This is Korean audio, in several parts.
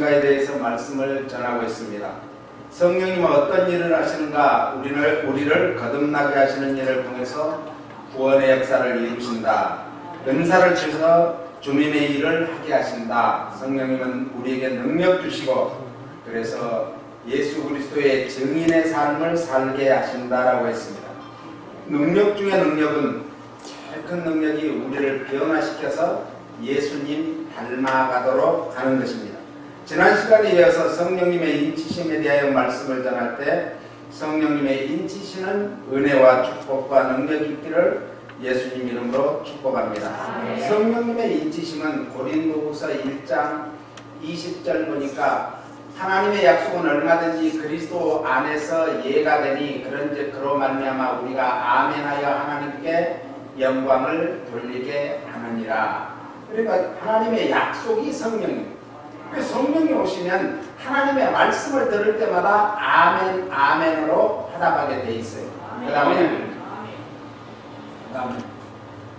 무엇인가에 대해서 말씀을 전하고 있습니다. 성령님은 어떤 일을 하시는가? 우리를 거듭나게 하시는 일을 통해서 구원의 역사를 이루신다. 은사를 주셔서 주님의 일을 하게 하신다. 성령님은 우리에게 능력 주시고 그래서 예수 그리스도의 증인의 삶을 살게 하신다라고 했습니다. 능력 중에 능력은 제일 큰 능력이 우리를 변화시켜서 예수님 닮아가도록 하는 것입니다. 지난 시간에 이어서 성령님의 인치심에 대하여 말씀을 전할 때 성령님의 인치심은 은혜와 축복과 능력이 있기를 예수님 이름으로 축복합니다. 성령님의 인치심은 고린도후서 1장 20절 보니까 하나님의 약속은 얼마든지 그리스도 안에서 예가 되니 그런즉 그로 말미암아 우리가 아멘하여 하나님께 영광을 돌리게 하느니라. 그러니까 하나님의 약속이 성령입니다. 성령이 오시면 하나님의 말씀을 들을 때마다 아멘 아멘으로 화답하게 돼 있어요. 그 다음에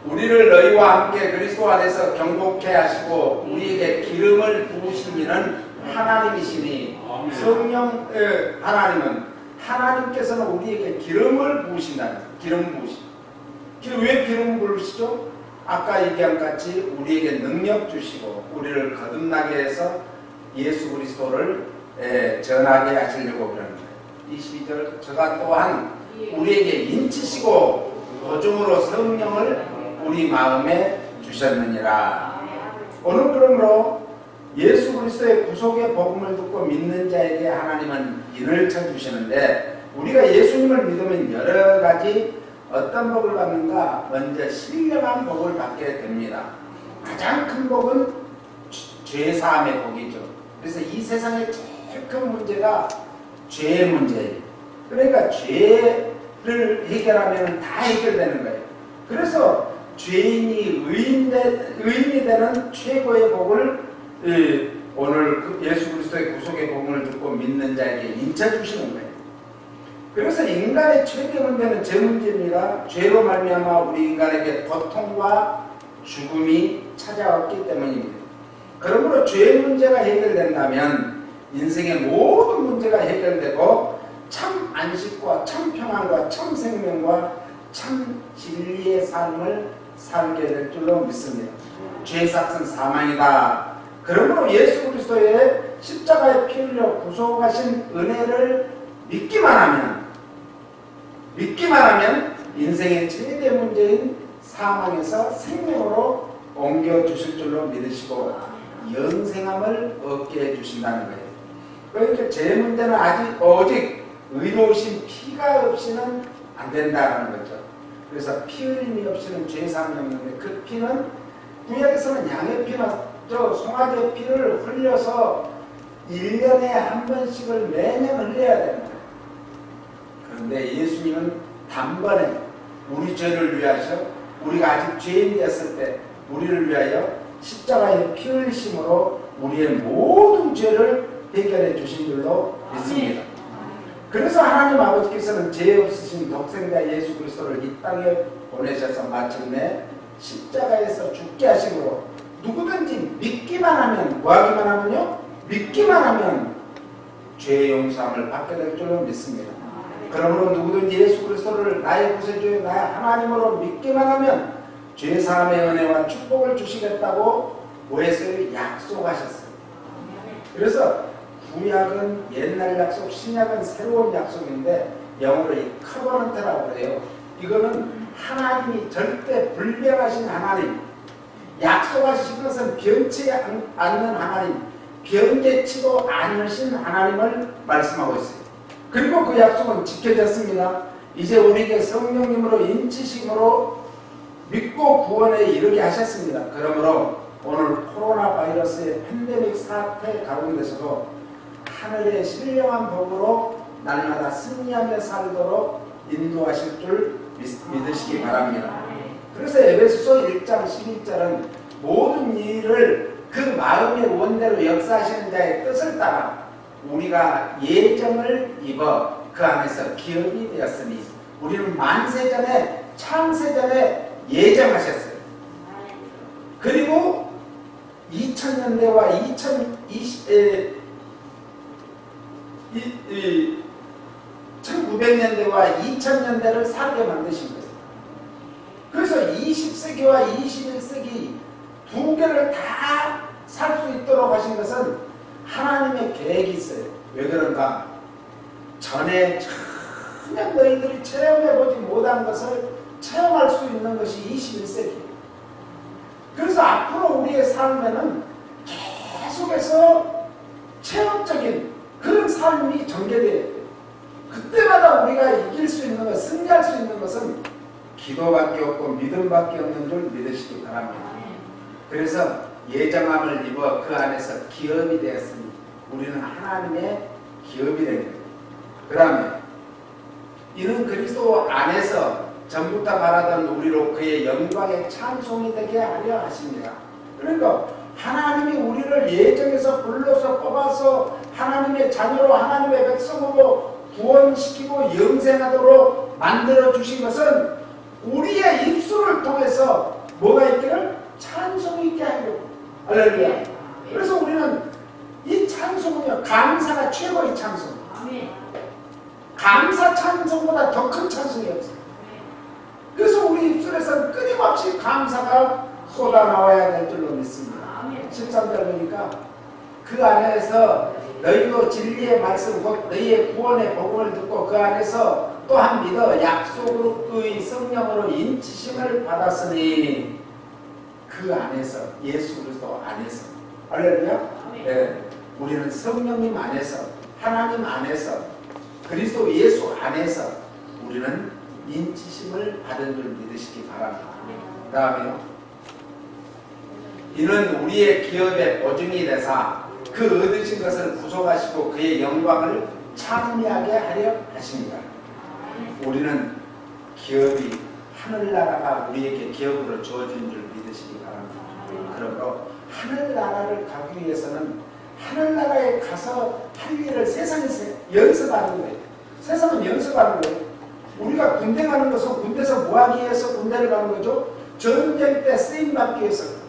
우리를 너희와 함께 그리스도 안에서 경복케 하시고 우리에게 기름을 부으신 이는 하나님이시니 성령 하나님은 하나님께서는 우리에게 기름을 부으신다는 기름 부으시. 왜 기름 부으시죠? 아까 얘기한 같이 우리에게 능력 주시고 우리를 거듭나게 해서 예수 그리스도를 전하게 하시려고 그러는 거예요. 22절 저가 또한 우리에게 인치시고 도중으로 성령을 우리 마음에 주셨느니라. 오늘 그러므로 예수 그리스도의 구속의 복음을 듣고 믿는 자에게 하나님은 인을 쳐주시는데 우리가 예수님을 믿으면 여러 가지 어떤 복을 받는가? 먼저 신령한 복을 받게 됩니다. 가장 큰 복은 죄사함의 복이죠. 그래서 이 세상의 제일 큰 문제가 죄의 문제예요. 그러니까 죄를 해결하면 다 해결되는 거예요. 그래서 죄인이 의인이 되는 최고의 복을 오늘 예수 그리스도의 구속의 복음을 듣고 믿는 자에게 인쳐주시는 거예요. 그래서 인간의 최대 문제는 죄 문제입니다. 죄로 말미암아 우리 인간에게 고통과 죽음이 찾아왔기 때문입니다. 그러므로 죄의 문제가 해결된다면 인생의 모든 문제가 해결되고 참 안식과 참 평안과 참 생명과 참 진리의 삶을 살게 될 줄로 믿습니다. 죄의 삭은 사망이다. 그러므로 예수 그리스도의 십자가에 피 흘려 구속하신 은혜를 믿기만 하면 인생의 최대 문제인 사망에서 생명으로 옮겨주실 줄로 믿으시고 영생함을 얻게 해주신다는 거예요. 그러니까 제 문제는 오직 의로우신 피가 없이는 안 된다는 거죠. 그래서 피 흘림이 없이는 죄 사함이 없는데 그 피는 구약에서는 양의 피나 송아지의 피를 흘려서 1년에 한 번씩을 매년 흘려야 되는 거예요. 그런데 예수님은 단번에 우리 죄를 위하셔 우리가 아직 죄인이었을 때 우리를 위하여 십자가의 피 흘리심으로 우리의 모든 죄를 해결해 주신 줄로 믿습니다. 그래서 하나님 아버지께서는 죄 없으신 독생자 예수 그리스도를 이 땅에 보내셔서 마침내 십자가에서 죽게 하심으로 누구든지 믿기만 하면 뭐하기만 하면요? 믿기만 하면 죄의 용서함을 받게 될 줄로 믿습니다. 그러므로 누구든지 예수 그리스도를 나의 구세주요 나의 하나님으로 믿기만 하면 죄사함의 은혜와 축복을 주시겠다고 뭐했어요? 약속하셨어요. 그래서 구약은 옛날 약속, 신약은 새로운 약속인데 영어로 이 커버넌트라고 그래요. 이거는 하나님이 절대 불변하신 하나님, 약속하신 것은 변치 않는 하나님, 변개치도 않으신 하나님을 말씀하고 있어요. 그리고 그 약속은 지켜졌습니다. 이제 우리에게 성령님으로 인치심으로 믿고 구원에 이르게 하셨습니다. 그러므로 오늘 코로나 바이러스의 팬데믹 사태 가운데서도 하늘의 신령한 복으로 날마다 승리하며 살도록 인도하실 줄 믿으시기 바랍니다. 그래서 에베소서 1장 12절은 모든 일을 그 마음의 원대로 역사하시는 자의 뜻을 따라 우리가 예정을 입어 그 안에서 기업이 되었으니 우리는 만세전에 창세전에 예정하셨어요. 그리고 2000년대와 이 1900년대와 2000년대를 살게 만드신 거예요. 그래서 20세기와 21세기 두 개를 다 살 수 있도록 하신 것은 하나님의 계획이 있어요. 왜 그런가? 전에 전혀 너희들이 체험해보지 못한 것을 체험할 수 있는 것이 21세기. 그래서 앞으로 우리의 삶에는 계속해서 체험적인 그런 삶이 전개되어야 돼요. 그때마다 우리가 이길 수 있는 것, 승리할 수 있는 것은 기도밖에 없고 믿음밖에 없는 줄 믿으시기 바랍니다. 그래서 예정함을 입어 그 안에서 기업이 되었으니 우리는 하나님의 기업이 된 거예요. 그 다음에 이는 그리스도 안에서 전부터 말하던 우리로 그의 영광의 찬송이 되게 하려 하십니다. 그러니까 하나님이 우리를 예정해서 불러서 뽑아서 하나님의 자녀로 하나님의 백성으로 구원시키고 영생하도록 만들어 주신 것은 우리의 입술을 통해서 뭐가 있기를? 찬송이 있게 하려고. 할렐루야. 그래서 우리는 이 찬송은요, 감사가 최고의 찬송. 감사 찬송보다 더 큰 찬송이 없어요. 그래서 우리 입술에서는 끊임없이 감사가 쏟아나와야 될 줄로 믿습니다. 13절 보니까 그 안에서 너희도 진리의 말씀 곧 너희의 구원의 복음을 듣고 그 안에서 또한 믿어 약속의 성령으로 인치심을 받았으니 그 안에서 예수 그리스도 안에서 할렐루야. 네, 우리는 성령님 안에서 하나님 안에서 그리스도 예수 안에서 우리는 인치심을 받은 줄 믿으시기 바랍니다. 그 다음에요. 이는 우리의 기업의 보증이 되사 그 얻으신 것을 구속하시고 그의 영광을 찬미하게 하려 하십니다. 우리는 기업이 하늘나라가 우리에게 기업으로 주어진 줄 믿으시기 바랍니다. 그러므로 하늘나라를 가기 위해서는 하늘나라에 가서 할 일을 세상에서 연습하는 거예요. 세상은 연습하는 거예요. 우리가 군대 가는 것은 군대에서 뭐 하기 위해서 군대를 가는 거죠? 전쟁 때 쓰임받기 위해서.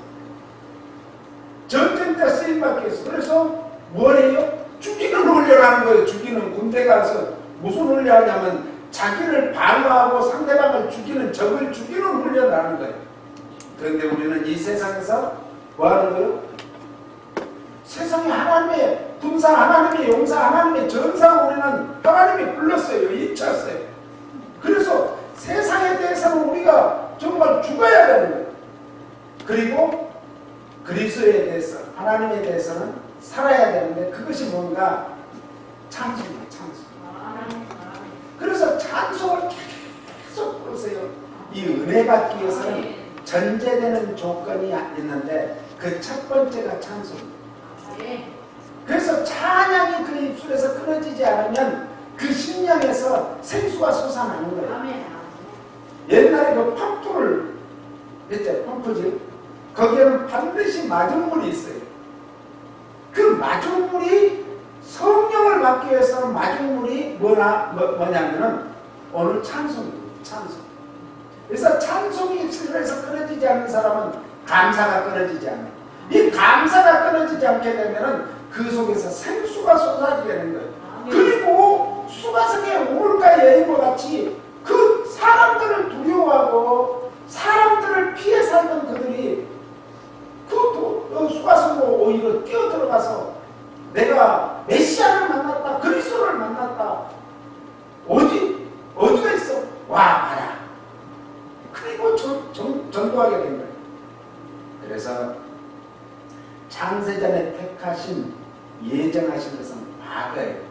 전쟁 때 쓰임받기 위해서. 그래서 뭘 해요? 죽이는 훈련하는 거예요. 죽이는. 군대 가서 무슨 훈련하냐면 자기를 방어하고 상대방을 죽이는, 적을 죽이는 훈련을 하는 거예요. 그런데 우리는 이 세상에서 뭐 하는 거예요? 세상에 하나님의 군사, 하나님의 용사, 하나님의 전사 우리는 하나님이 불렀어요. 입혔어요. 그래서 세상에 대해서는 우리가 정말 죽어야 되는 거예요. 그리고 그리스도에 대해서, 하나님에 대해서는 살아야 되는데 그것이 뭔가? 찬송이에요. 찬송. 그래서 찬송을 계속 부르세요. 이 은혜 받기 위해서는 전제되는 조건이 있는데 그 첫 번째가 찬송입니다. 그래서 찬양이 그 입술에서 끊어지지 않으면 그 심령에서 생수가 솟아나는 거예요. 옛날에 그 펌프를 했죠. 펌프지. 거기에는 반드시 마중물이 있어요. 그 마중물이 성령을 받기 위해서는 마중물이 뭐냐면은 오늘 찬송입니다. 찬송. 그래서 찬송이 입술에서 끊어지지 않는 사람은 감사가 끊어지지 않아요. 이 감사가 끊어지지 않게 되면은 그 속에서 생수가 쏟아지게 되는 거예요. 그리고 수가성의 우물가 여인과 같이 그 사람들을 두려워하고 사람들을 피해 살던 그들이 그 수가성으로 오히려 뛰어들어가서 내가 메시아를 만났다, 그리스도를 만났다. 어디가 있어? 와 봐라. 그리고 전도하게 된 거예요. 그래서 창세전에 택하신, 예정하신 것은 과거에,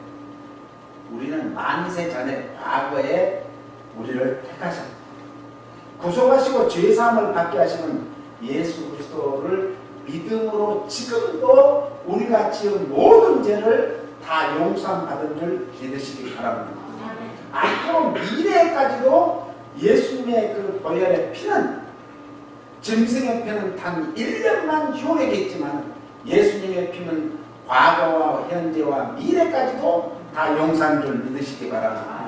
우리는 만세 전에 과거에 우리를 택하셨다. 구속하시고 죄사함을 받게 하시는 예수 그리스도를 믿음으로 지금도 우리가 지은 모든 죄를 다 용서함 받은 줄 믿으시기 바랍니다. 앞으로 미래에까지도 예수님의 그 보혈의 피는, 짐승의 피는 단 1년만 효력했지만 예수님의 피는 과거와 현재와 미래까지도 다 용서한 줄 믿으시기 바랍니다.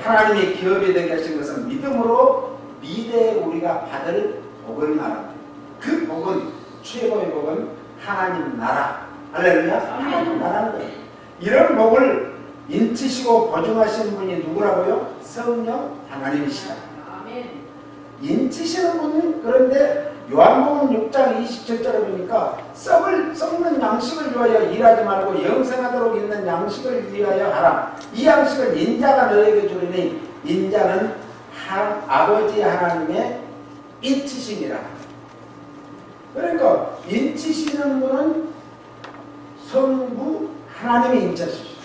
하나님의 기업이 되게 하신 것은 믿음으로 미래에 우리가 받을 복을 말합니다. 그 복은, 최고의 복은 하나님 나라. 할렐루야. 하나님 나라인 거예요. 이런 복을 인치시고 보증하시는 분이 누구라고요? 성령 하나님이시다. 인치시는 분은 그런데 요한복음 6장 27절에 보니까 썩는 양식을 위하여 일하지 말고 영생하도록 있는 양식을 위하여 하라. 이 양식은 인자가 너에게 주리니 인자는 아버지 하나님의 인치심이라. 그러니까 인치시는 분은 성부 하나님이 인치시죠.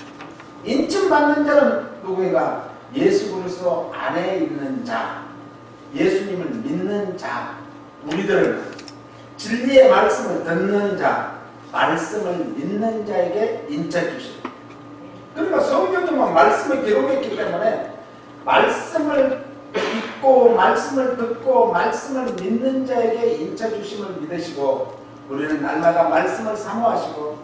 인침받는 자는 누구인가? 예수 그리스도 안에 있는 자, 예수님을 믿는 자, 우리들 진리의 말씀을 듣는 자, 말씀을 믿는 자에게 인쳐주시고, 그러니까 성경님은 말씀을 기록했기 때문에 말씀을 읽고 말씀을 듣고 말씀을 믿는 자에게 인쳐주심을 믿으시고, 우리는 날마다 말씀을 사모하시고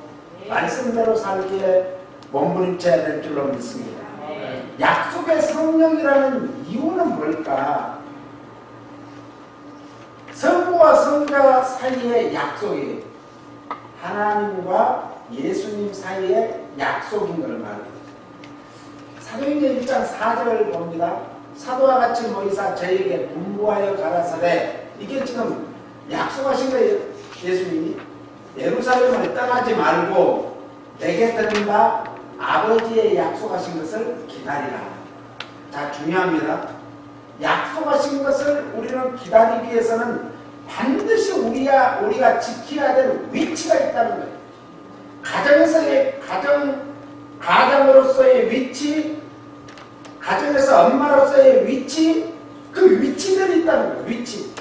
말씀대로 살기에 몸부림쳐야 될 줄로 믿습니다. 약속의 성령이라는 이유는 뭘까? 성부와 성자 사이의 약속이 하나님과 예수님 사이의 약속인 걸 말해요. 사도행전 1장 4절 봅니다. 사도와 같이 모이사 저에게 분부하여 가라사대, 이게 지금 약속하신 거예요. 예수님이 예루살렘을 떠나지 말고 내게 들은 바 아버지의 약속하신 것을 기다리라. 자, 중요합니다. 약속하신 것을 우리는 기다리기 위해서는 반드시 우리가 지켜야 될 위치가 있다는 거예요. 가정에서의 가장으로서의 위치, 가정에서 엄마로서의 위치, 그 위치들이 있다는 거예요. 위치.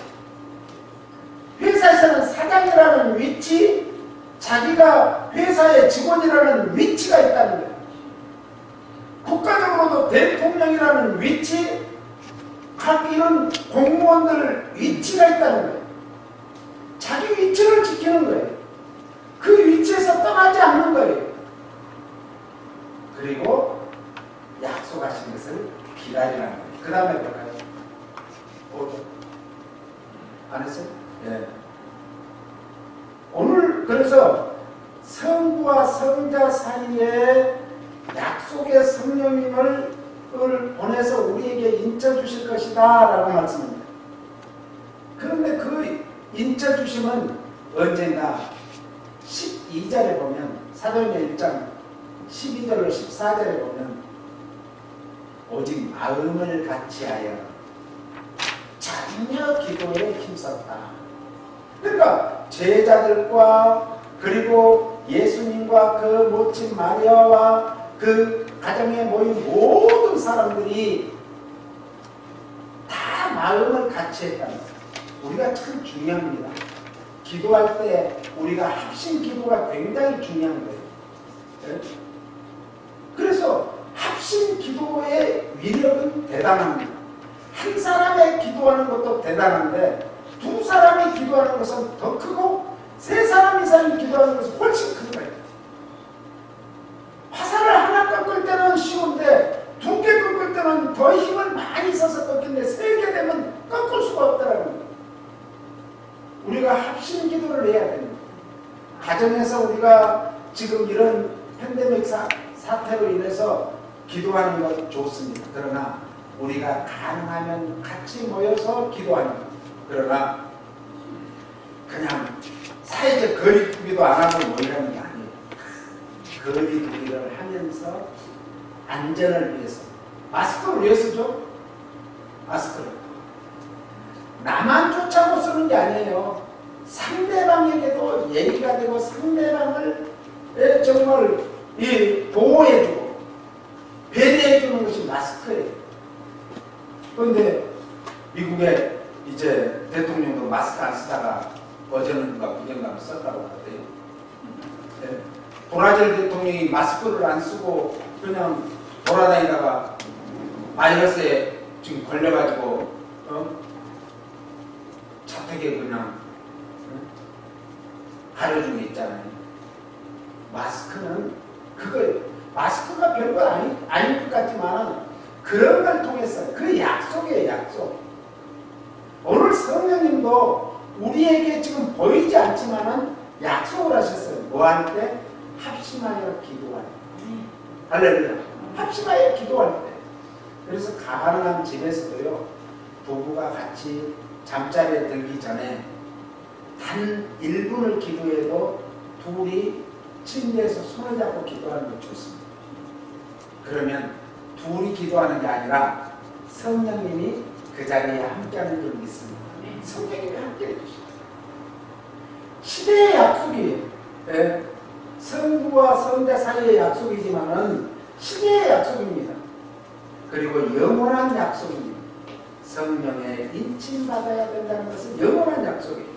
회사에서는 사장이라는 위치, 자기가 회사의 직원이라는 위치가 있다는 거예요. 국가적으로도 대통령이라는 위치, 각 이런 공무원들 위치가 있다는 거예요. 자기 위치를 지키는 거예요. 그 위치에서 떠나지 않는 거예요. 그리고 약속하신 것을 기다리라는 거예요. 그 다음에 볼까요? 5절. 안 했어요? 예. 오늘 그래서 성부와 성자 사이에 약속의 성령님을 보내서 우리에게 인쳐주실 것이다 라고 말씀합니다. 그런데 그 인쳐주심은 언젠가 12절에 보면, 사도행전 1장 12절로 14절에 보면 오직 마음을 같이하여 전혀 기도에 힘썼다. 그러니까 제자들과 그리고 예수님과 그 모친 마리아와 그 가정에 모인 모든 사람들이 다 마음을 같이 했다는 거예요. 우리가 참 중요합니다. 기도할 때 우리가 합심 기도가 굉장히 중요한 거예요. 네? 그래서 합심 기도의 위력은 대단합니다. 한 사람이 기도하는 것도 대단한데 두 사람이 기도하는 것은 더 크고 세 사람 이상이 기도하는 것은 훨씬 큰 거예요. 화살을 하나 꺾을 때는 쉬운데 두 개 꺾을 때는 더 힘을 많이 써서 꺾는데 세 개 되면 꺾을 수가 없더라는 거예요. 우리가 합심 기도를 해야 됩니다. 가정에서 우리가 지금 이런 팬데믹 사태로 인해서 기도하는 것 좋습니다. 그러나 우리가 가능하면 같이 모여서 기도하는 것. 그러나 그냥 사회적 거리 두기도 안 하고 뭐 이러는 게 아니에요. 거리 두기를 하면서 안전을 위해서. 마스크를 왜 쓰죠? 마스크를 나만 쫓아고 쓰는 게 아니에요. 상대방에게도 예의가 되고 상대방을 정말 보호해주고 배려해주는 것이 마스크예요. 그런데 미국에 이제 대통령도 마스크 안 쓰다가 어제는 누가 부정감을 썼다고 하대요. 네. 브라질 대통령이 마스크를 안 쓰고 그냥 돌아다니다가 바이러스에 지금 걸려가지고 자택에 그냥 가려준 게 있잖아요. 마스크는 그거예요. 마스크가 별거 아닐 것 같지만 그런 걸 통해서 그 약속이에요. 약속. 오늘 성령님도 우리에게 지금 보이지 않지만은 약속을 하셨어요. 뭐 할 때? 합심하여 기도하라. 할렐루야. 합심하여 기도할 때. 그래서 가난한 집에서도요, 부부가 같이 잠자리에 들기 전에 단 1분을 기도해도 둘이 침대에서 손을 잡고 기도하는 게 좋습니다. 그러면 둘이 기도하는 게 아니라 성령님이 그 자리에 함께하는 줄 믿습니다. 성령님이 함께 해주십니다. 시대의 약속이에요. 네. 성부와 성자 사이의 약속이지만은 시대의 약속입니다. 그리고 영원한 약속입니다. 성령의 인침받아야 된다는 것은 영원한 약속이에요.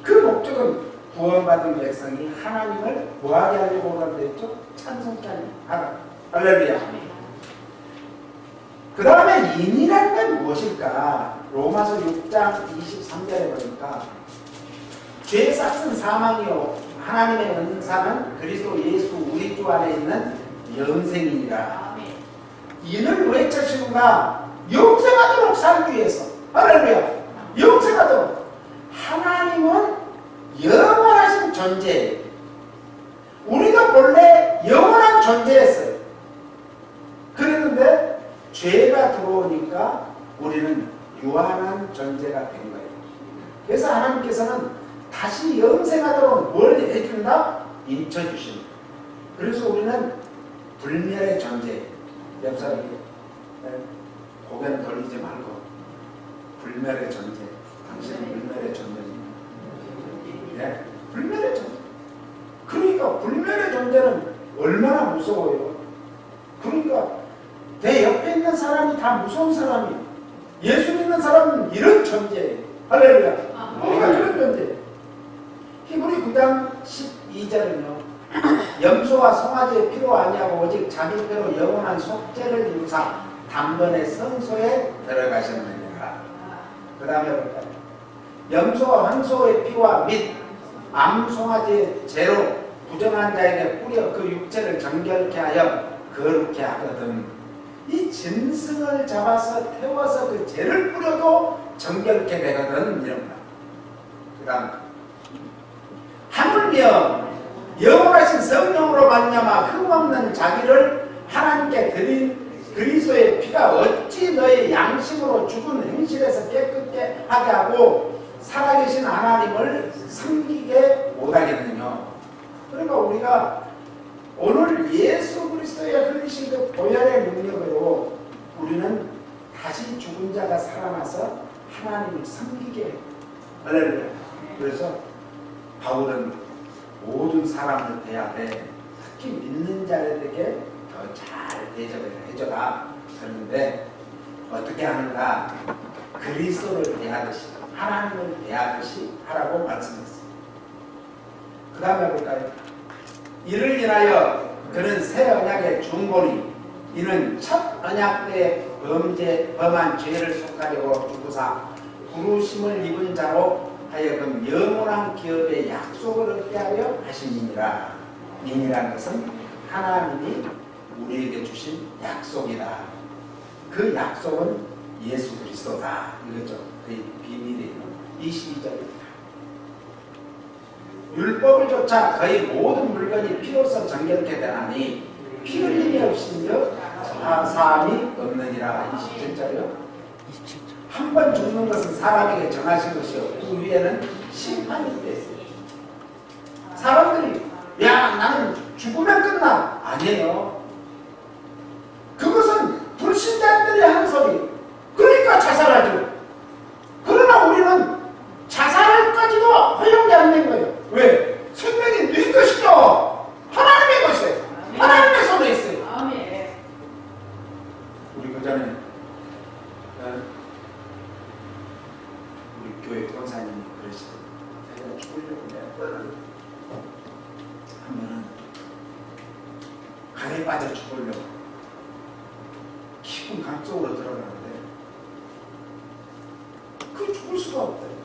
그 목적은 구원받은 백성이 하나님을 뭐하게 하려고 그런다 했죠? 찬송케 하라. 할렐루야. 그 다음에 인이라는 건 무엇일까? 로마서 6장 23절에 보니까 죄의 삭은 사망이요 하나님의 은사는 그리스도 예수 우리 주 안에 있는 영생이니라. 이는 왜 찾으는가? 영생하도록 살기 위해서. 할렐루야. 영생하도록. 하나님은 영원하신 존재예요. 우리가 본래 영원한 존재였어요. 그랬는데 죄가 들어오니까 우리는 유한한 존재가 된 거예요. 그래서 하나님께서는 다시 영생하도록 뭘 해준다? 인쳐주십니다. 그래서 우리는 불멸의 존재. 옆 사람이 고개는 돌리지 말고 불멸의 존재. 당신은 불멸의 존재입니다. 네? 불멸의 존재. 그러니까 불멸의 존재는 얼마나 무서워요. 그러니까 내 옆에 있는 사람이 다 무서운 사람이에요. 예수 믿는 사람은 이런 존재예요. 할렐루야. 우리가 그런 존재예요. 히브리 9장 12절은요. 염소와 송아지의 피로 아니하고 오직 자기 피로 영원한 속죄를 이루사 단번에 성소에 들어가셨느니라. 그 다음에 볼까요? 염소와 황소의 피와 및 암송아지의 죄로 부정한 자에게 뿌려 그 육체를 정결케 하여 거룩케 하거든. 이 짐승을 잡아서 태워서 그 죄를 뿌려도 정결케 되거든. 이런 거. 그 다음 하물며 영원하신 성령으로 말미암아 흠없는 자기를 하나님께 드린 그리스도의 피가 어찌 너의 양심으로 죽은 행실에서 깨끗게 하게 하고 살아계신 하나님을 섬기게 못하겠느냐. 그러니까 우리가 오늘 예수 그리스도의 흘리신 그 보혈의 능력으로 우리는 다시 죽은 자가 살아나서 하나님을 섬기게 해요. 할렐루야. 그래서 바울은 모든 사람을 대하되 특히 믿는 자들에게 더 잘 대접을 해줘라. 그런데 어떻게 하는가? 그리스도를 대하듯이 하나님을 대하듯이 하라고 말씀했습니다. 그 다음에 볼까요? 이를 인하여 그는 새 언약의 중보니 이는 첫 언약 때에 범한 죄를 속하려고 죽으사 부르심을 입은 자로 하여금 영원한 기업의 약속을 얻게 하려 하심이니라. 인이라는 것은 하나님이 우리에게 주신 약속이다. 그 약속은 예수 그리스도다. 이거죠. 그 비밀이에요. 22절입니다. 율법을 쫓아 거의 모든 물건이 피로써 정결케 되나니 피 흘림이 없으며 사함이 없느니라. 27절이요. 한 번 죽는 것은 사람에게 정하신 것이요 그 위에는 심판이 있대. 사람들이 야 나는 죽으면 끝나. 아니에요. 그것은 불신자들이 하는 소리. 그러니까 자살하죠. 그러나 우리는 자살까지도 허용이 안 된 거예요. 왜? 생명이 네 것이죠. 하나님의 것이에요. 하나님의 손에 있어요. 우리 그 전에 우리 교회 권사님이 그러시더라고요. 자기가 죽으려고 하면은 강에 빠져 죽으려고 깊은 강 속으로 들어가는데 그 죽을 수가 없대요.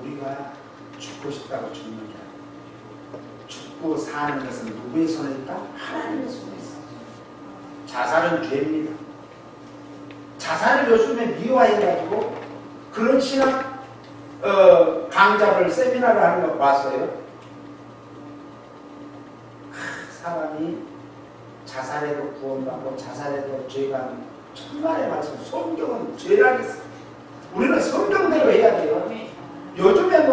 우리가 죽고 싶다고 죽는 게 아니에요. 죽고 사는 것은 누구의 손에 있다? 하나님의 손에 있어. 자살은 죄입니다. 자살을 요즘에 미화해가지고 그런 신학 강좌를 세미나를 하는 거 봤어요. 사람이 자살해도 구원받고 자살해도 죄가 천만의 말씀. 성경은 죄라겠어. 우리는 성경대로 해야 돼요. 요즘에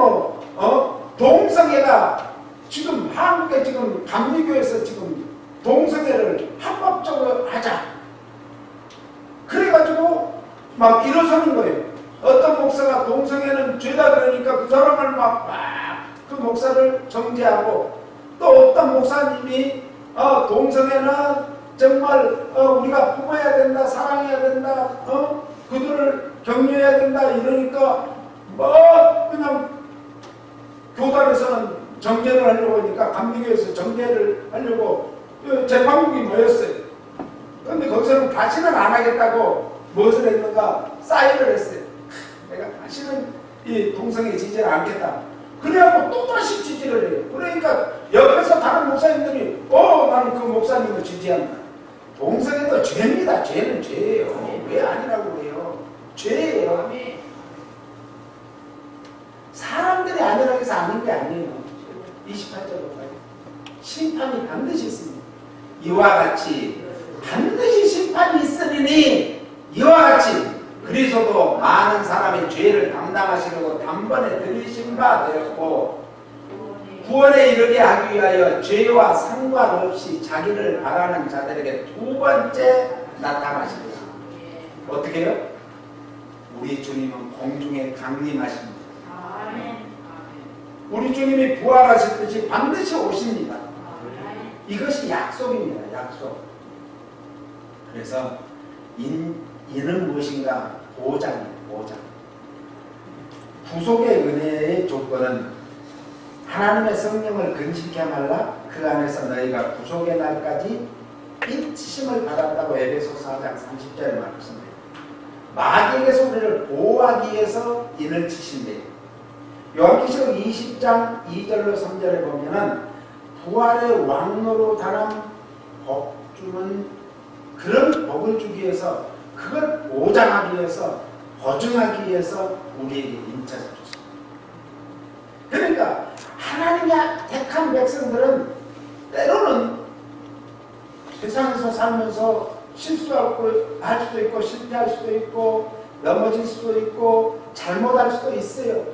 동성애가 지금 한국에 지금 감리교에서 지금 동성애를 합법적으로 하자. 그래가지고 막 일어서는 거예요. 어떤 목사가 동성애는 죄다 그러니까 그 사람을 그 목사를 정죄하고, 또 어떤 목사님이 동성애는 정말 우리가 품어야 된다, 사랑해야 된다, 그들을 격려해야 된다 이러니까 그냥 교단에서는 정죄를 하려고 하니까 감리교에서 정죄를 하려고 재판국이 모였어요. 그런데 거기서는 다시는 안 하겠다고 무엇을 했는가? 사인을 했어요. 내가 다시는 이 동성애 지지를 않겠다. 그래갖고 또다시 지지를 해요. 그러니까 옆에서 다른 목사님들이 나는 그 목사님을 지지한다. 동성애도 죄입니다. 죄는 죄예요. 왜 아니라고 그래요? 죄예요. 사람들이 아니라고 해서 아닌 게 아니에요. 28절로 가요. 심판이 반드시 있습니다. 이와 같이 반드시 심판이 있으리니 이와 같이 그리스도도 많은 사람의 죄를 담당하시려고 단번에 들이신 바 되었고 구원에 이르게 하기 위하여 죄와 상관없이 자기를 바라는 자들에게 두 번째 나타나십니다. 어떻게 해요? 우리 주님은 공중에 강림하십니다. 우리 주님이 부활하실 듯이 반드시 오십니다. 이것이 약속입니다. 약속. 그래서 이는 무엇인가? 보장이에요. 보장. 구속의 은혜의 조건은 하나님의 성령을 근심케 말라 그 안에서 너희가 구속의 날까지 인치심을 받았다고 에베소서 4장 30절에 말했습니다. 마귀에게서 우리를 보호하기 위해서 인을 치신대요. 요한계시록 20장 2절로 3절에 보면은 부활의 왕노로 달한 복 주는 그런 복을 주기 위해서, 그걸 보장하기 위해서, 보증하기 위해서 우리에게 인쳐서 주십니다. 그러니까 하나님의 택한 백성들은 때로는 세상에서 살면서 실수할 수도 있고 실패할 수도 있고 넘어질 수도 있고 잘못할 수도 있어요.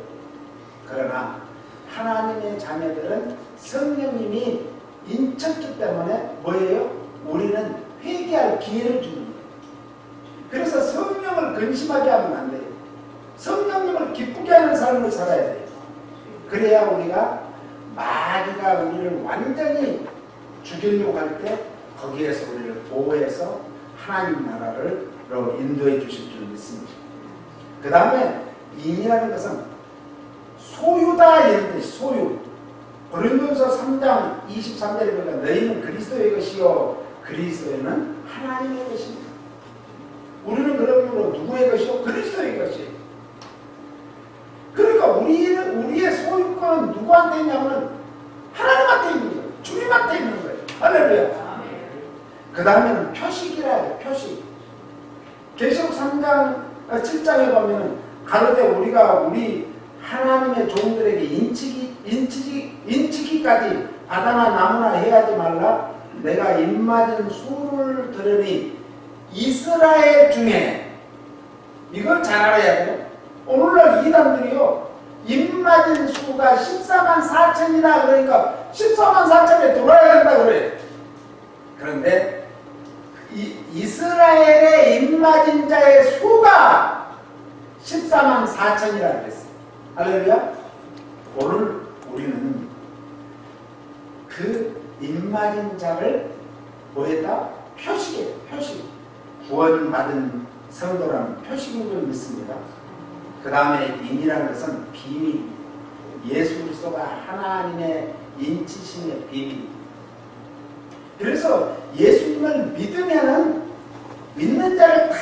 그러나 하나님의 자녀들은 성령님이 인쳤기 때문에 뭐예요? 우리는 회개할 기회를 주는 거예요. 그래서 성령을 근심하게 하면 안 돼요. 성령님을 기쁘게 하는 삶을 살아야 돼요. 그래야 우리가 마귀가 우리를 완전히 죽이려고 할 때 거기에서 우리를 보호해서 하나님 나라를 인도해 주실 줄 믿습니다. 그 다음에 인이라는 것은 소유다 이런 뜻이 소유. 고린도서 3장 23절에 보니까 너희는 그리스도의 것이요 그리스도는 하나님의 것입니다. 우리는 그러므로 누구의 것이요? 그리스도의 것이에요. 그러니까 우리의 소유권은 누구한테 있냐면 하나님한테 있는 거예요. 주님한테 있는 거예요. 할렐루야. 그 다음에는 표식이라 해요. 표식. 계시록 3장 7장에 보면은 가로되 우리 하나님의 종들에게 인치기까지 바다나 나무나 해하지 말라. 내가 입맞은 수를 들으니 이스라엘 중에, 이걸 잘 알아야 돼요. 오늘날 이단들이요 입맞은 수가 14만 4천이다 그러니까 14만 4천에 돌아야 된다 그래. 그런데 이스라엘의 입맞은 자의 수가 14만 4천이라 그랬어요. 할렐루야. 오늘 우리는 그 입맞은 자를 뭐했다? 표식이에요. 표식. 구원받은 성도라는 표식인 줄 믿습니다. 그 다음에 인이라는 것은 비밀. 예수 그리스도가 하나님의 인치심의 비밀. 그래서 예수님을 믿으면은 믿는 자를 다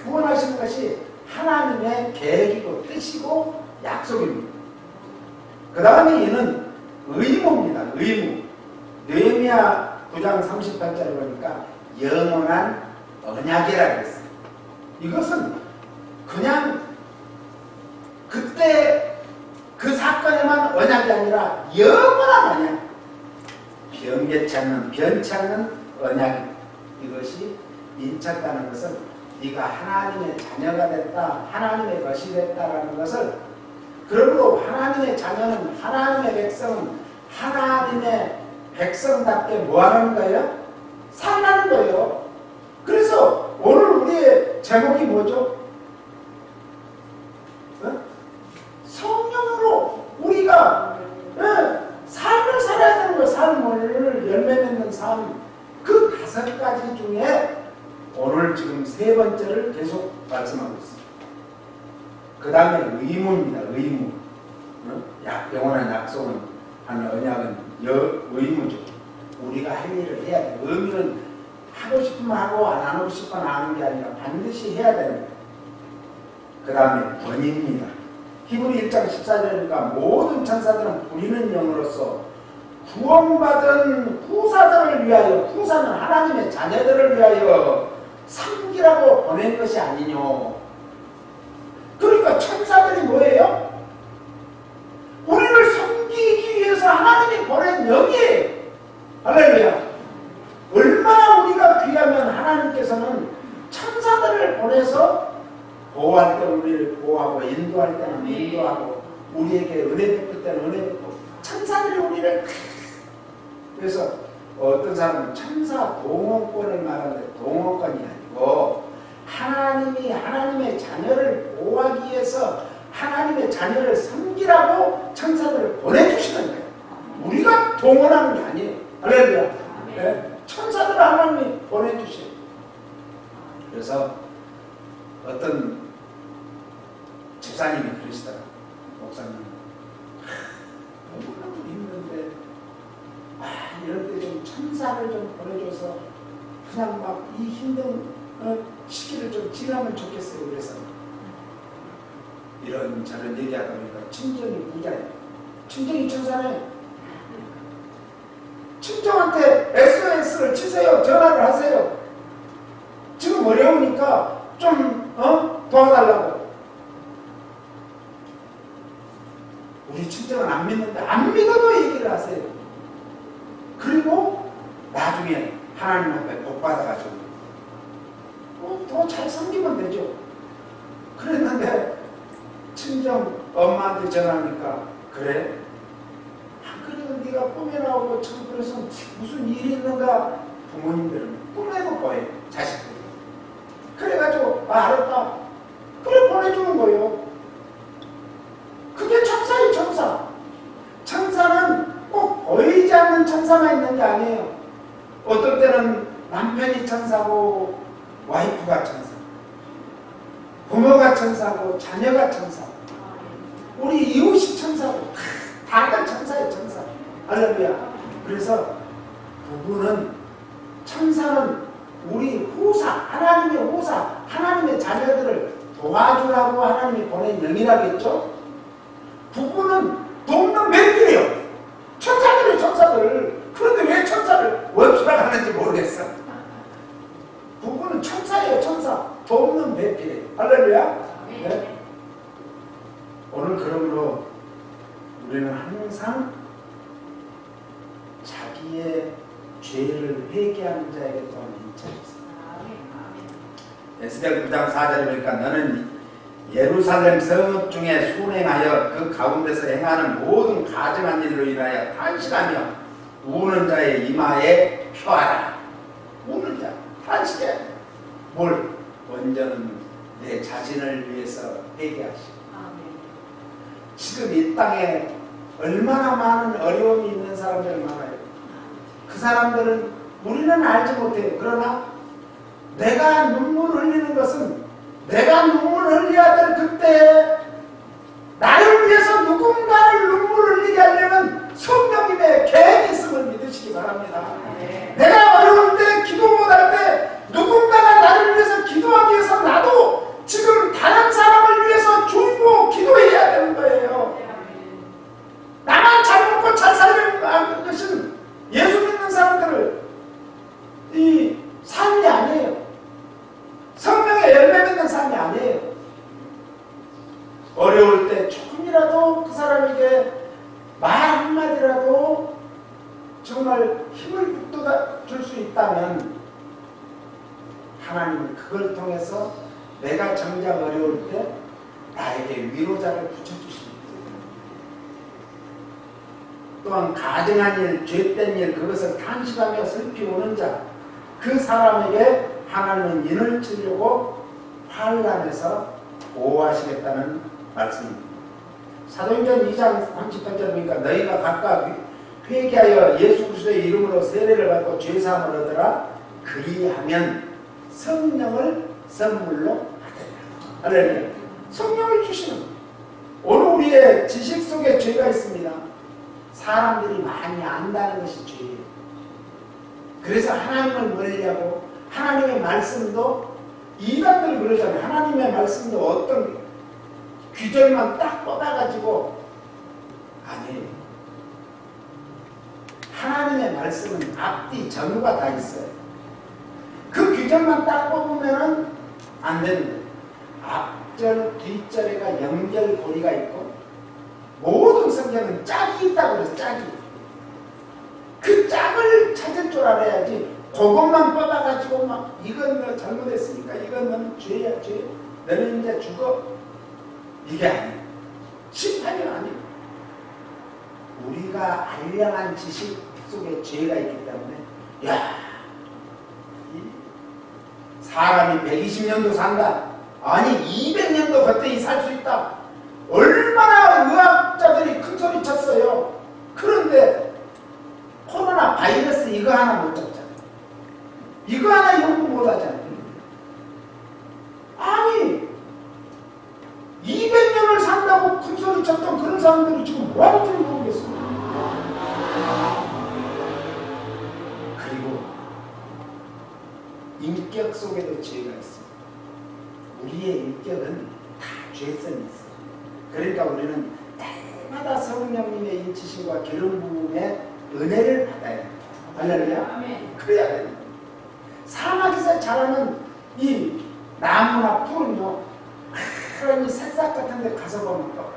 구원하시는 것이 하나님의 계획이고 뜻이고 약속입니다. 그 다음에 이는 의무입니다. 의무. 느헤미야 9장 38절에 보니까 영원한 언약이라고 했어요. 이것은 그냥 그때 그 사건에만 언약이 아니라 영원한 언약. 변개치 않는 변치 않는 언약, 이것이 인쳤다는 것은 네가 하나님의 자녀가 됐다, 하나님의 것이 됐다라는 것을, 그러므로 하나님의 자녀는, 하나님의 백성은 하나님의 백성답게 뭐 하는 거예요? 살라는 거예요. 그래서 오늘 우리의 제목이 뭐죠? 성령으로 우리가 삶을 살아야 되는 거예요. 삶을 열매 맺는 삶. 그 5가지 중에 오늘 지금 3번째를 계속 말씀하고 있습니다. 그 다음에 의무입니다. 의무. 영원한 약속은, 하는 언약은 의무죠. 우리가 할 일을 해야 돼요. 의무는 하고 싶으면 하고 안 하고 싶으면 안 하는 게 아니라 반드시 해야 되는 거예요. 그 다음에 권위입니다. 히브리 1장 14절이니까 모든 천사들은 부리는 영으로서 구원받은 후사들을 위하여, 후사는 하나님의 자녀들을 위하여 섬기라고 보낸 것이 아니뇨. 그러니까 천사들이 뭐예요? 우리를 섬기기 위해서 하나님이 보낸 영이에요. 할렐루야. 얼마나 우리가 귀하면 하나님께서는 천사들을 보내서 보호할 때 우리를 보호하고, 인도할 때는 인도하고, 우리에게 은혜 베풀 때는 은혜 베풀고, 천사들이 우리를, 그래서 어떤 사람은 천사 동원권을 말하는데 동원권이 아니고 하나님이 하나님의 자녀를 보호하기 위해서 하나님의 자녀를 섬기라고 천사들을 보내주시는 거예요. 우리가 동원하는 게 아니에요. 할렐루야. 네? 천사들을 하나님이 보내주셔요. 그래서 어떤 집사님이 그러시더라고요. 목사님, 너무나도 힘든데 이럴 때 좀 천사를 좀 보내줘서 그냥 막 이 힘든 시기를 좀 지나면 좋겠어요. 그래서 이런저런 얘기하다 보니까 친정이 부자예요. 친정이 천사네. 친정한테 SOS를 치세요. 전화를 하세요. 지금 어려우니까 좀 도와달라고. 우리 친정은 안 믿는데 안 믿어도 얘기를 하세요. 그리고 나중에 하나님 앞에 복 받아가지고 더 잘 섬기면 되죠. 그랬는데 친정 엄마한테 전화하니까, 그래? 그래도 네가 꿈에 나오고 참 그래서 무슨 일이 있는가? 부모님들은 꿈에도 보여요. 자식들이. 그래가지고 알았다. 그래 보내주는 거예요. 그게 천사예요. 천사. 천사는 꼭 보이지 않는 천사만 있는 게 아니에요. 어떤 때는 남편이 천사고 와이프가 천사, 부모가 천사고 자녀가 천사, 우리 이웃이 천사고 다들 천사예요. 천사. 할렐루야. 그래서 부부는, 천사는 우리 후사, 하나님의 후사, 하나님의 자녀들을 도와주라고 하나님이 보낸 영이라겠죠. 부부는 돕는 멘토예요. 천사들이 천사들. 그런데 왜 천사를 원수라고 하는지 모르겠어. 부부는 천사예요. 천사. 돕는 멘토예요. 할렐루야. 네? 오늘 그러므로 우리는 항상 자기의 죄를 회개하는 자에게 또한 인자했습니다. 에스겔 9장 4절에 보니까 너는 예루살렘 성읍 중에 순행하여 그 가운데서 행하는 모든 가증한 일로 인하여 탄식하며 우는 자의 이마에 표하라. 우는 자, 탄식해. 뭘? 먼저는 내 자신을 위해서 회개하시고. 지금 이 땅에 얼마나 많은 어려움이 있는 사람들 많아요. 그 사람들은 우리는 알지 못해요. 그러나 내가 눈물 흘리는 것은, 내가 눈물 흘려야 될 그때 나를 위해서 누군가를 눈물 흘리게 하려면 성령님의 계획이 있음을 믿으시기 바랍니다. 내가 어려울 때, 기도 못할 때 누군가가 나를 위해서 기도하기 위해서 나도 지금 다른 사람을 위해서 중보 기도해야 되는 거예요. 나만 잘 먹고 잘 살려는 것은 예수 믿는 사람들을 이 삶이 아니에요. 성령의 열매 맺는 삶이 아니에요. 어려울 때 조금이라도 그 사람에게 말 한마디라도 정말 힘을 북돋아 줄 수 있다면 하나님은 그걸 통해서 내가 정작 어려울 때 나에게 위로자를 붙여주십니다. 또한 가증한 일, 죄된 일, 그것을 탄식하며 슬피 오는 자, 그 사람에게 하나님은 인을 치려고 환난에서 보호하시겠다는 말씀입니다. 사도행전 2장 38절 보니까 너희가 각각 회개하여 예수 그리스도의 이름으로 세례를 받고 죄사함을 얻으라. 그리하면 성령을 선물로 받으리라. 할렐루야. 성령을 주시는, 오늘 우리의 지식 속에 죄가 있습니다. 사람들이 많이 안다는 것이 죄예요. 그래서 하나님을 멀리하고 하나님의 말씀도, 이단들 그러잖아요. 하나님의 말씀도 어떤 귀절만 딱 뽑아가지고, 아니에요. 하나님의 말씀은 앞뒤 전후가 다 있어요. 그 귀절만 딱 뽑으면 안 되는 거예요. 앞절 뒷절에가 연결고리가 있고, 모든 성경은 짝이 있다고 그래서 짝이, 그 짝을 찾을 줄 알아야지 그것만 뽑아가지고 막 이건 너 잘못했으니까 이건 너는 죄야, 죄, 너는 이제 죽어, 이게 아니에요. 심판이 아니에요. 우리가 알량한 지식 속에 죄가 있기 때문에, 야, 사람이 120년도 산다, 아니 200년도 거뜬히 살 수 있다, 얼마나 의학자들이 큰 소리 쳤어요. 그런데 코로나 바이러스 이거 하나 못 잡잖아요. 이거 하나 연구 못 하잖아요. 아니 200년을 산다고 큰 소리 쳤던 그런 사람들이 지금 뭐 하는지 모르겠어요. 그리고 인격 속에도 죄가 있습니다. 우리의 인격은 다 죄성이 있어요. 그러니까 우리는 때마다 성령님의 인치심과 기름 부음의 은혜를 받아야 됩니다. 할렐루야. 그래야 됩니다. 사막에서 자라는 이 나무나 풀은요, 그런 이 새싹 같은 데 가서 보면 떠요.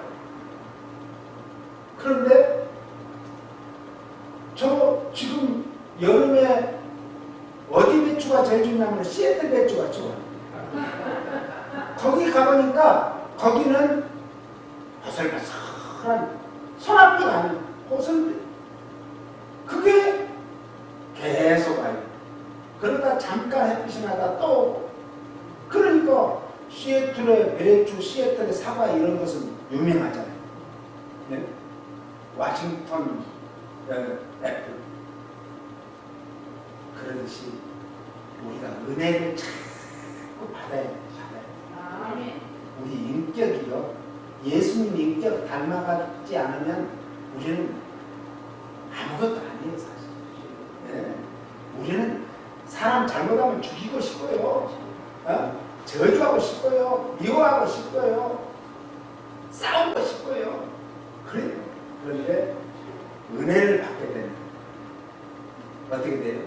그런데 저 지금 여름에 어디 배추가 제일 좋냐면 시애틀 배추가 좋아요. 거기 가보니까 거기는 보슬보슬한 소나비가 아니에요. 보슬, 그게 계속 와요. 그러다 잠깐 햇빛이 나다 또 오고. 그러니까 시애틀의 배추, 시애틀의 사과 이런 것은 유명하잖아요. 네? 워싱턴 애플. 그러듯이 우리가 은혜를 자꾸 받아야 돼요. 우리 인격이요, 예수님 인격 닮아가지 않으면 우리는 아무것도 아니에요, 사실. 네? 우리는 사람 잘못하면 죽이고 싶어요. 저주하고 싶어요. 미워하고 싶어요. 싸우고 싶어요. 그래요. 그런데 은혜를 받게 되면 어떻게 돼요?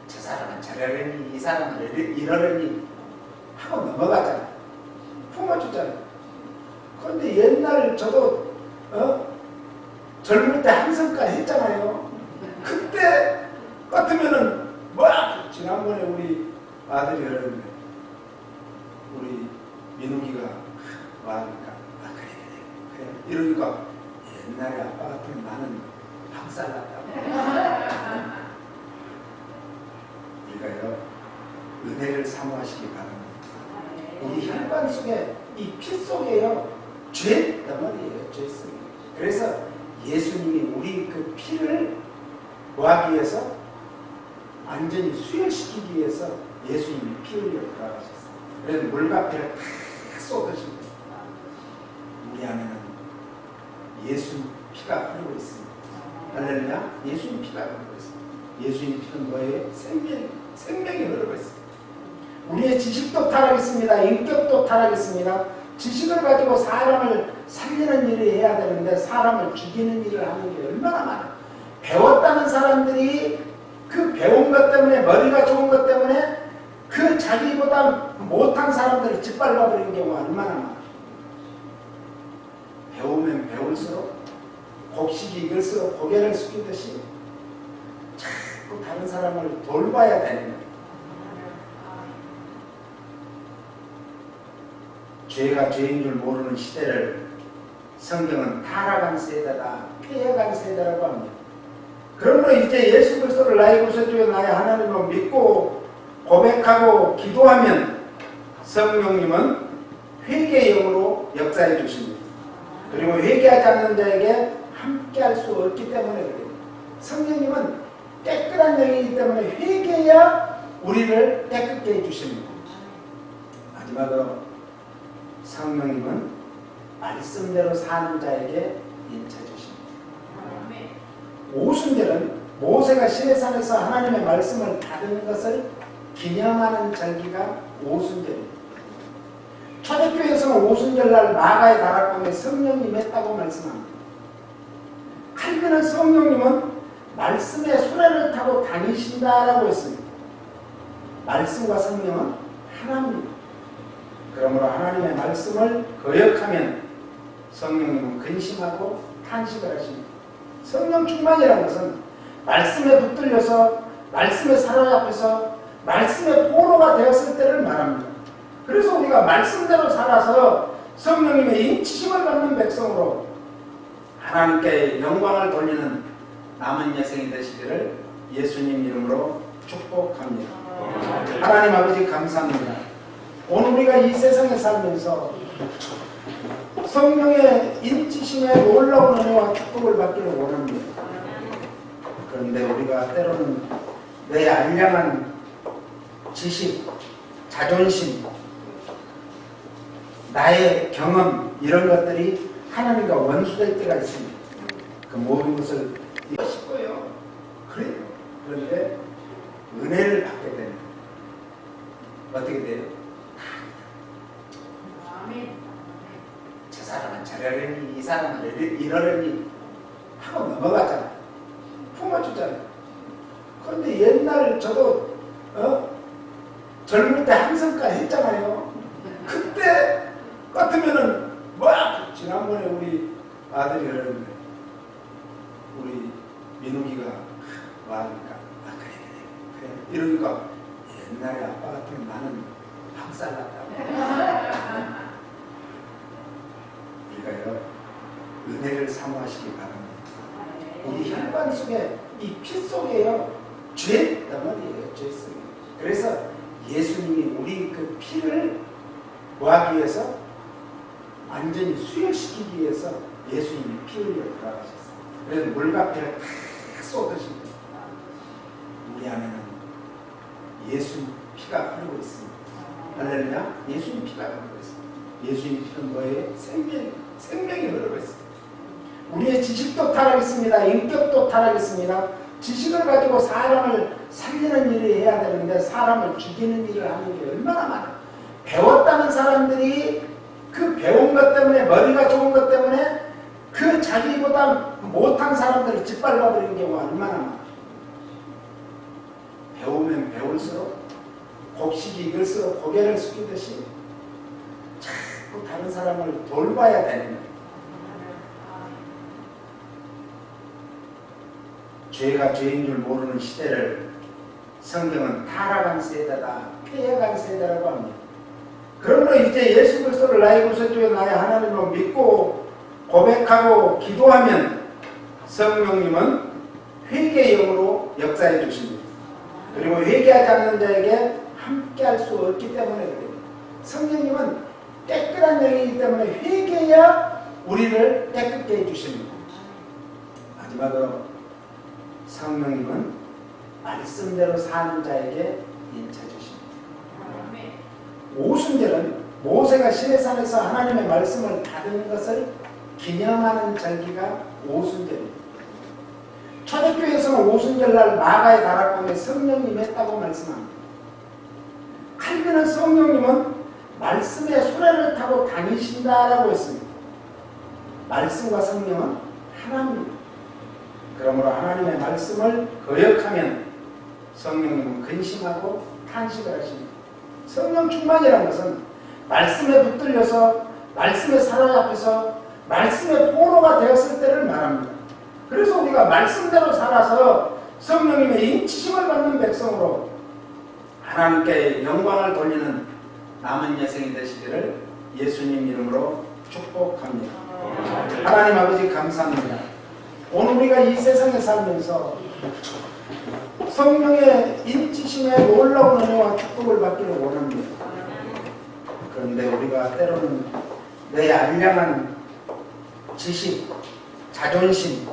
저 사람은 저러려니, 이 사람은 이러려니 하고 넘어가잖아요. 품어주잖아요. 그런데 옛날 저도 젊을 때 한성까지 했잖아요. 그때 같으면은 뭐 지난번에 우리 아들이 그러는데, 우리 민욱이가 와니까 그래 이러니까, 옛날에 아빠 같으면 나는 박살났다고. 우리가요, 은혜를 사모하시기 바랍니다. 우리 혈관 속에, 이 피 속에요, 죄 덩어리예요. 죄성. 그래서 예수님이 우리 그 피를 뭐하기 위해서, 완전히 수혈시키기 위해서 예수님이 피 흘려 돌아가셨어요. 그래서 물과 피를 다 쏟으신 거예요. 우리 안에는 예수 피가 흐르고 있습니다. 할렐루야. 예수님 피가 흐르고 있습니다. 예수님 피는 뭐예요? 생명이 흐르고 있습니다. 우리의 지식도 타락했습니다. 인격도 타락했습니다. 지식을 가지고 사람을 살리는 일을 해야 되는데 사람을 죽이는 일을 하는 게 얼마나 많아요. 배웠다는 사람들이 그 배운 것 때문에, 머리가 좋은 것 때문에 그 자기보다 못한 사람들을 짓밟아버리는 경우가 얼마나 많아요. 배우면 배울수록 곡식이 익을수록 고개를 숙이듯이 자꾸 다른 사람을 돌봐야 되는 거예요. 죄가 죄인 줄 모르는 시대를 성경은 타락한 세대다, 폐해간 세대라고 합니다. 그러므로 이제 예수 그리스도를 나의 구세주요 나의 하나님을 믿고 고백하고 기도하면 성령님은 회개의 영으로 역사해 주십니다. 그리고 회개하지 않는 자에게 함께할 수 없기 때문에 그래요. 성령님은 깨끗한 영이기 때문에 회개해야 우리를 깨끗게 해주십니다. 마지막으로 성령님은 말씀대로 사는 자에게 인쳐 주십니다. 오순절은 모세가 시내산에서 하나님의 말씀을 받은 것을 기념하는 절기가 오순절입니다. 초대교회에서는 오순절날 마가의 다락방에 성령이 임했다고 말씀합니다. 칼빈은 성령님은 말씀의 수레를 타고 다니신다라고 했습니다. 말씀과 성령은 하나입니다. 그러므로 하나님의 말씀을 거역하면 성령님은 근심하고 탄식을 하십니다. 성령 충만이라는 것은 말씀에 붙들려서 말씀에 사로잡혀서 말씀의 포로가 되었을 때를 말합니다. 그래서 우리가 말씀대로 살아서 성령님의 인치심을 받는 백성으로 하나님께 영광을 돌리는 남은 여생이 되시기를 예수님 이름으로 축복합니다. 하나님 아버지 감사합니다. 오늘 우리가 이 세상에 살면서 성령의 인치심에 놀라운 은혜와 축복을 받기를 원합니다. 그런데 우리가 때로는 내 알량한 지식, 자존심, 나의 경험 이런 것들이 하나님과 원수될 때가 있습니다. 그 모든 것을 싶고요. 그래요. 그런데 은혜를 받게 되면 어떻게 돼요? 저 사람은 저러려니 이 사람은 이러려니 하고 넘어가잖아요. 품어주잖아요. 그런데 옛날 저도 젊을 때 한성가 했잖아요. 그때 같으면은 뭐야 지난번에 우리 아들이 그러는데 우리 민욱이가 와니까 그래 이러니까 옛날에 아빠 같으면 나는 박살났다고. 우리가요 은혜를 사모하시기 바랍니다. 우리 혈관 속에 이 피 속에요 죄 덩어리예요. 죄 속에. 그래서 예수님이 우리 그 피를 뭐하기 위해서 완전히 수혈시키기 위해서 예수님이 피 흘려 돌아가셨어요. 그래서 물과 피를 다 쏟으신 거예요. 우리 안에는 예수 피가 흐르고 있습니다. 할렐루야. 예수님 피가 흐르고 있습니다. 예수님 피는 뭐예요? 생명이 흐르고 있습니다. 우리의 지식도 타락했습니다. 인격도 타락했습니다. 지식을 가지고 사람을 살리는 일을 해야 되는데 사람을 죽이는 일을 하는 게 얼마나 많아요. 배웠다는 사람들이 그 배운 것 때문에 머리가 좋은 것 때문에 그 자기보다 못한 사람들을 짓밟아버리는 경우가 얼마나 많아요. 배우면 배울수록 곡식이 익을수록 고개를 숙이듯이 자꾸 다른 사람을 돌봐야 되는 거예요. 죄가 죄인 줄 모르는 시대를 성경은 타락한 세대다, 폐해간 세대라고 합니다. 그러므로 이제 예수 그리스도를 나의 구세주요 나의 하나님을 믿고 고백하고 기도하면 성령님은 회개의 영으로 역사해 주십니다. 그리고 회개하지 않는 자에게 함께할 수 없기 때문에 그래요. 성령님은 깨끗한 영이기 때문에 회개해야 우리를 깨끗게 해주십니다. 마지막으로 성령님은 말씀대로 사는 자에게 인쳐 주십니다. 오순절은 모세가 시내산에서 하나님의 말씀을 받은 것을 기념하는 절기가 오순절입니다. 초대교회에서는 오순절날 마가의 다락방에 성령이 임했다고 말씀합니다. 칼빈은 성령님은 말씀의 수레를 타고 다니신다라고 했습니다. 말씀과 성령은 하나입니다. 그러므로 하나님의 말씀을 거역하면 성령님은 근심하고 탄식을 하십니다. 성령 충만이라는 것은 말씀에 붙들려서 말씀에 사로잡혀서 말씀의 포로가 되었을 때를 말합니다. 우리가 말씀대로 살아서 성령님의 인치심을 받는 백성으로 하나님께 영광을 돌리는 남은 여생이 되시기를 예수님 이름으로 축복합니다. 하나님 아버지 감사합니다. 오늘 우리가 이 세상에 살면서 성령의 인치심에 놀라운 은혜와 축복을 받기를 원합니다. 그런데 우리가 때로는 내 알량한 지식, 자존심,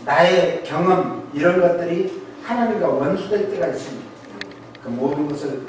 나의 경험 이런 것들이 하나님과 원수될 때가 있습니다. 그 모든 것을